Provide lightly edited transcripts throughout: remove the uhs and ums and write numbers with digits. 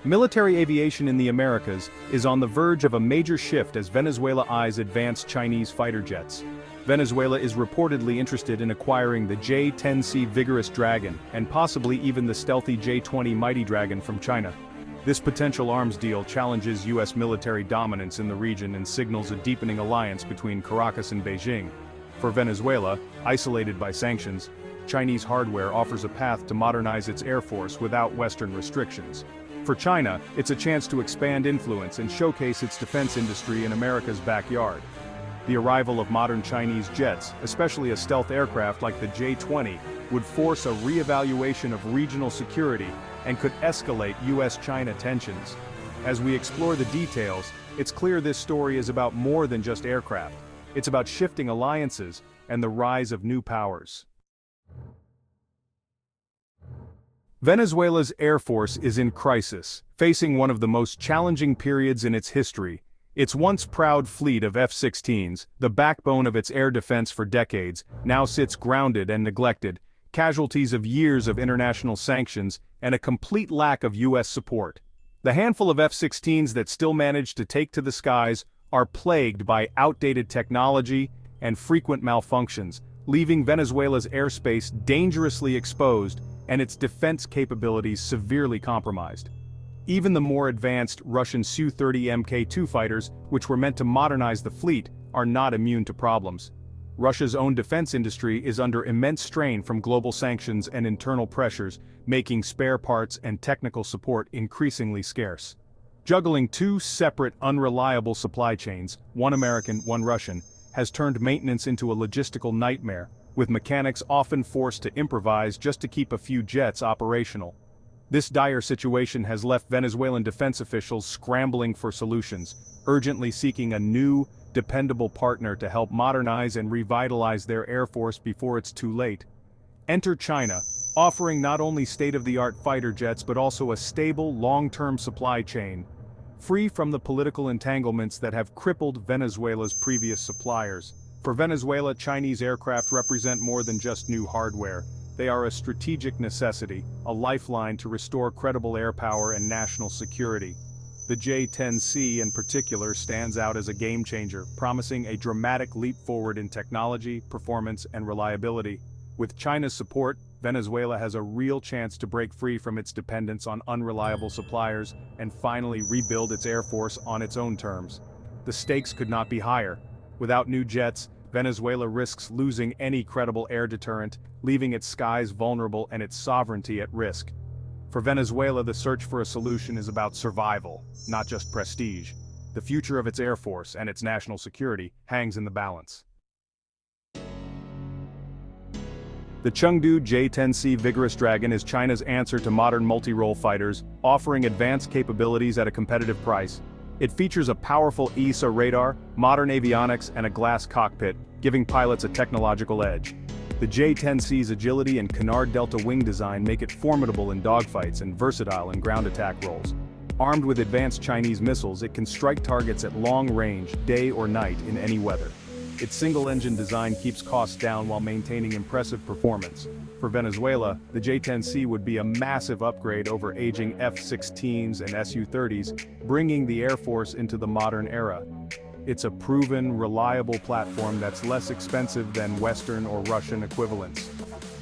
Military aviation in the Americas is on the verge of a major shift as Venezuela eyes advanced Chinese fighter jets. Venezuela is reportedly interested in acquiring the J-10C Vigorous Dragon and possibly even the stealthy J-20 Mighty Dragon from China. This potential arms deal challenges U.S. military dominance in the region and signals a deepening alliance between Caracas and Beijing. For Venezuela, isolated by sanctions, Chinese hardware offers a path to modernize its air force without Western restrictions. For China, it's a chance to expand influence and showcase its defense industry in America's backyard. The arrival of modern Chinese jets, especially a stealth aircraft like the J-20, would force a re-evaluation of regional security and could escalate U.S.-China tensions. As we explore the details, it's clear this story is about more than just aircraft. It's about shifting alliances and the rise of new powers. Venezuela's air force is in crisis, facing one of the most challenging periods in its history. Its once proud fleet of F-16s, the backbone of its air defense for decades, now sits grounded and neglected, casualties of years of international sanctions and a complete lack of U.S. support. The handful of F-16s that still manage to take to the skies are plagued by outdated technology and frequent malfunctions, leaving Venezuela's airspace dangerously exposed and its defense capabilities severely compromised. Even the more advanced Russian Su-30 Mk2 fighters, which were meant to modernize the fleet, are not immune to problems. Russia's own defense industry is under immense strain from global sanctions and internal pressures, making spare parts and technical support increasingly scarce. Juggling two separate, unreliable supply chains, one American, one Russian, has turned maintenance into a logistical nightmare, with mechanics often forced to improvise just to keep a few jets operational. This dire situation has left Venezuelan defense officials scrambling for solutions, urgently seeking a new, dependable partner to help modernize and revitalize their air force before it's too late. Enter China, offering not only state-of-the-art fighter jets but also a stable, long-term supply chain, free from the political entanglements that have crippled Venezuela's previous suppliers. For Venezuela, Chinese aircraft represent more than just new hardware. They are a strategic necessity, a lifeline to restore credible air power and national security. The J-10C in particular stands out as a game-changer, promising a dramatic leap forward in technology, performance, and reliability. With China's support, Venezuela has a real chance to break free from its dependence on unreliable suppliers and finally rebuild its air force on its own terms. The stakes could not be higher. Without new jets, Venezuela risks losing any credible air deterrent, leaving its skies vulnerable and its sovereignty at risk. For Venezuela, the search for a solution is about survival, not just prestige. The future of its air force and its national security hangs in the balance. The Chengdu J-10C Vigorous Dragon is China's answer to modern multi-role fighters, offering advanced capabilities at a competitive price. It features a powerful ESA radar, modern avionics, and a glass cockpit, giving pilots a technological edge. The J-10C's agility and canard delta wing design make it formidable in dogfights and versatile in ground attack roles. Armed with advanced Chinese missiles, it can strike targets at long range, day or night, in any weather. Its single-engine design keeps costs down while maintaining impressive performance. For Venezuela, the J-10C would be a massive upgrade over aging F-16s and Su-30s, bringing the Air Force into the modern era. It's a proven, reliable platform that's less expensive than Western or Russian equivalents.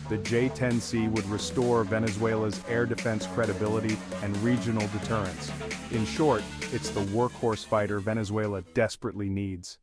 The J-10C would restore Venezuela's air defense credibility and regional deterrence. In short, it's the workhorse fighter Venezuela desperately needs.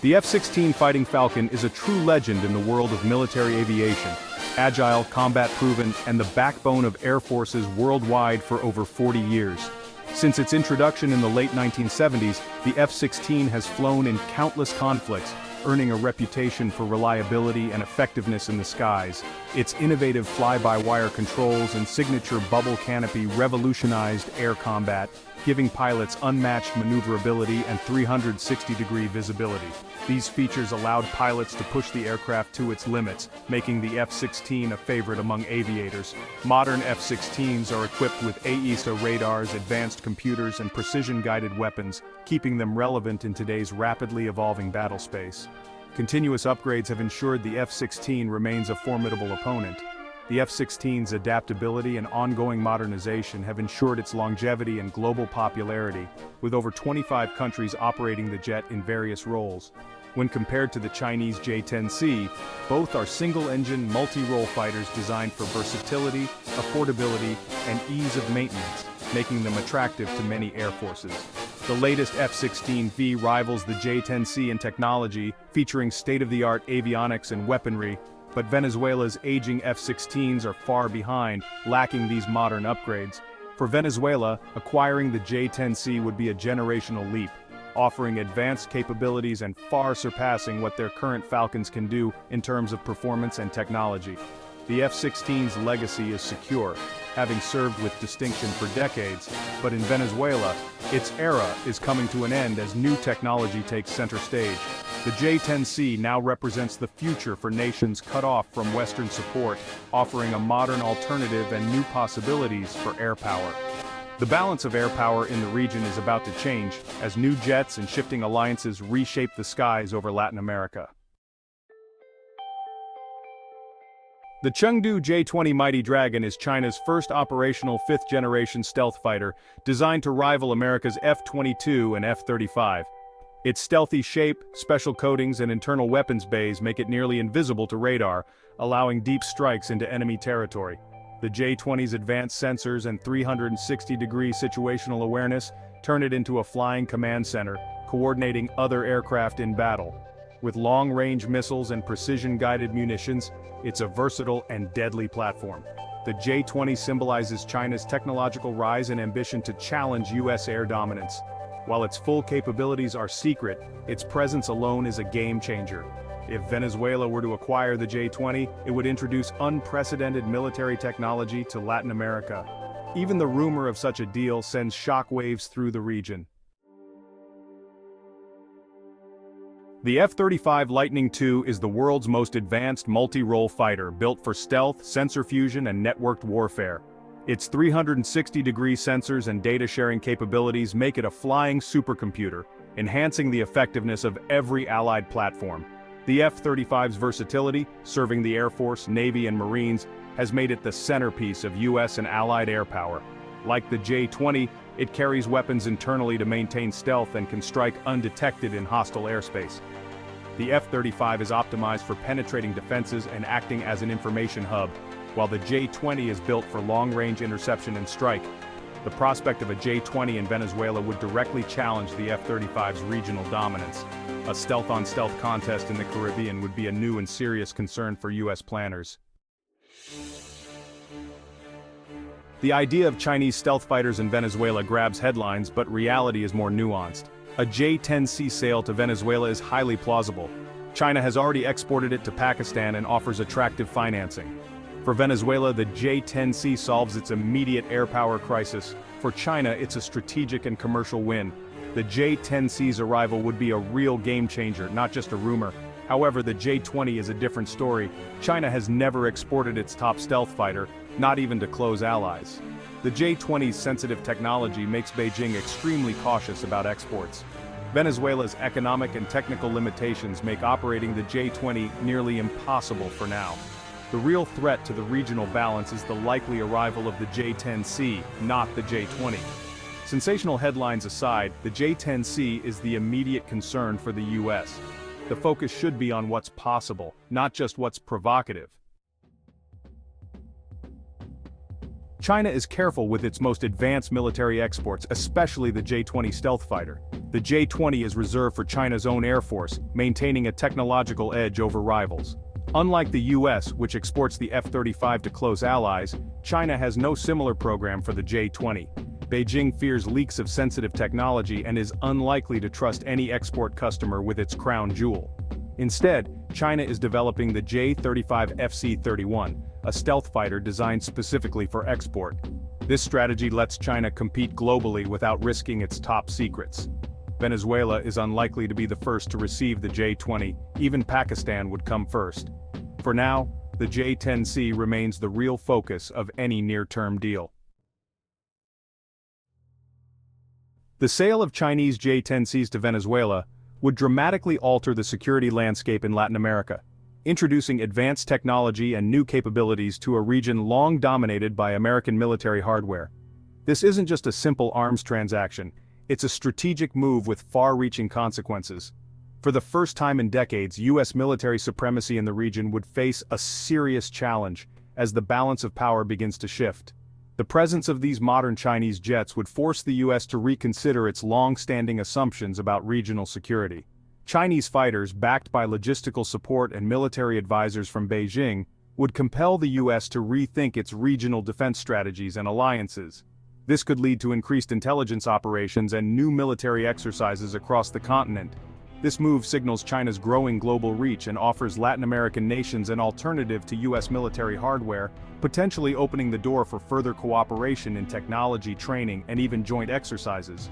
The F-16 Fighting Falcon is a true legend in the world of military aviation, agile, combat-proven, and the backbone of air forces worldwide for over 40 years. Since its introduction in the late 1970s, the F-16 has flown in countless conflicts, earning a reputation for reliability and effectiveness in the skies. Its innovative fly-by-wire controls and signature bubble canopy revolutionized air combat, giving pilots unmatched maneuverability and 360-degree visibility. These features allowed pilots to push the aircraft to its limits, making the F-16 a favorite among aviators. Modern F-16s are equipped with AESA radars, advanced computers, and precision-guided weapons, keeping them relevant in today's rapidly evolving battle space. Continuous upgrades have ensured the F-16 remains a formidable opponent. The F-16's adaptability and ongoing modernization have ensured its longevity and global popularity, with over 25 countries operating the jet in various roles. When compared to the Chinese J-10C, both are single-engine, multi-role fighters designed for versatility, affordability, and ease of maintenance, making them attractive to many air forces. The latest F-16V rivals the J-10C in technology, featuring state-of-the-art avionics and weaponry, but Venezuela's aging F-16s are far behind, lacking these modern upgrades. For Venezuela, acquiring the J-10C would be a generational leap, offering advanced capabilities and far surpassing what their current Falcons can do in terms of performance and technology. The F-16's legacy is secure, having served with distinction for decades, but in Venezuela, its era is coming to an end as new technology takes center stage. The J-10C now represents the future for nations cut off from Western support, offering a modern alternative and new possibilities for air power. The balance of air power in the region is about to change, as new jets and shifting alliances reshape the skies over Latin America. The Chengdu J-20 Mighty Dragon is China's first operational fifth-generation stealth fighter, designed to rival America's F-22 and F-35. Its stealthy shape, special coatings and internal weapons bays make it nearly invisible to radar, allowing deep strikes into enemy territory. The J-20's advanced sensors and 360-degree situational awareness turn it into a flying command center, coordinating other aircraft in battle. With long-range missiles and precision-guided munitions, it's a versatile and deadly platform. The J-20 symbolizes China's technological rise and ambition to challenge U.S. air dominance. While its full capabilities are secret, its presence alone is a game-changer. If Venezuela were to acquire the J-20, it would introduce unprecedented military technology to Latin America. Even the rumor of such a deal sends shockwaves through the region. The F-35 Lightning II is the world's most advanced multi-role fighter built for stealth, sensor fusion, and networked warfare. Its 360-degree sensors and data-sharing capabilities make it a flying supercomputer, enhancing the effectiveness of every Allied platform. The F-35's versatility, serving the Air Force, Navy, and Marines, has made it the centerpiece of U.S. and Allied air power. Like the J-20, it carries weapons internally to maintain stealth and can strike undetected in hostile airspace. The F-35 is optimized for penetrating defenses and acting as an information hub, while the J-20 is built for long-range interception and strike. The prospect of a J-20 in Venezuela would directly challenge the F-35's regional dominance. A stealth-on-stealth contest in the Caribbean would be a new and serious concern for U.S. planners. The idea of Chinese stealth fighters in Venezuela grabs headlines, but reality is more nuanced. A J-10C sale to Venezuela is highly plausible. China has already exported it to Pakistan and offers attractive financing. For Venezuela, the J-10C solves its immediate air power crisis. For China, it's a strategic and commercial win. The J-10C's arrival would be a real game-changer, not just a rumor. However, the J-20 is a different story. China has never exported its top stealth fighter, not even to close allies. The J-20's sensitive technology makes Beijing extremely cautious about exports. Venezuela's economic and technical limitations make operating the J-20 nearly impossible for now. The real threat to the regional balance is the likely arrival of the J-10C, not the J-20. Sensational headlines aside, the J-10C is the immediate concern for the U.S. The focus should be on what's possible, not just what's provocative. China is careful with its most advanced military exports, especially the J-20 stealth fighter. The J-20 is reserved for China's own Air Force, maintaining a technological edge over rivals. Unlike the US, which exports the F-35 to close allies, China has no similar program for the J-20. Beijing fears leaks of sensitive technology and is unlikely to trust any export customer with its crown jewel. Instead, China is developing the J-35 FC-31, a stealth fighter designed specifically for export. This strategy lets China compete globally without risking its top secrets. Venezuela is unlikely to be the first to receive the J-20, even Pakistan would come first. For now, the J-10C remains the real focus of any near-term deal. The sale of Chinese J-10Cs to Venezuela would dramatically alter the security landscape in Latin America. introducing advanced technology and new capabilities to a region long dominated by American military hardware. This isn't just a simple arms transaction, it's a strategic move with far-reaching consequences. For the first time in decades, U.S. military supremacy in the region would face a serious challenge as the balance of power begins to shift. The presence of these modern Chinese jets would force the U.S. to reconsider its long-standing assumptions about regional security. Chinese fighters, backed by logistical support and military advisors from Beijing, would compel the U.S. to rethink its regional defense strategies and alliances. This could lead to increased intelligence operations and new military exercises across the continent. This move signals China's growing global reach and offers Latin American nations an alternative to U.S. military hardware, potentially opening the door for further cooperation in technology, training, and even joint exercises.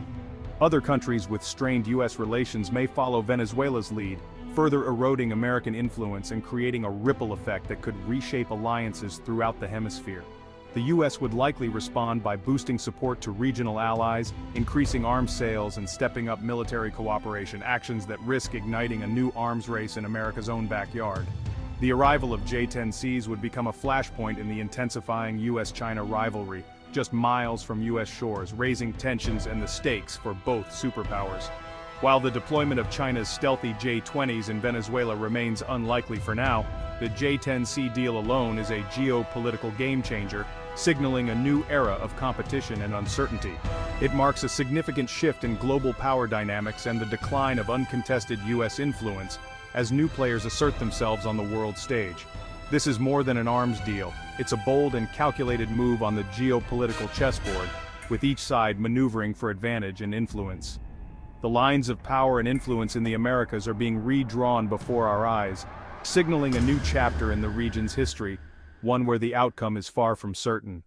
Other countries with strained U.S. relations may follow Venezuela's lead, further eroding American influence and creating a ripple effect that could reshape alliances throughout the hemisphere. The U.S. would likely respond by boosting support to regional allies, increasing arms sales, and stepping up military cooperation, actions that risk igniting a new arms race in America's own backyard. The arrival of J-10Cs would become a flashpoint in the intensifying U.S.-China rivalry, just miles from U.S. shores, raising tensions and the stakes for both superpowers. While the deployment of China's stealthy J-20s in Venezuela remains unlikely for now, the J-10C deal alone is a geopolitical game-changer, signaling a new era of competition and uncertainty. It marks a significant shift in global power dynamics and the decline of uncontested U.S. influence as new players assert themselves on the world stage. This is more than an arms deal, it's a bold and calculated move on the geopolitical chessboard, with each side maneuvering for advantage and influence. The lines of power and influence in the Americas are being redrawn before our eyes, signaling a new chapter in the region's history, one where the outcome is far from certain.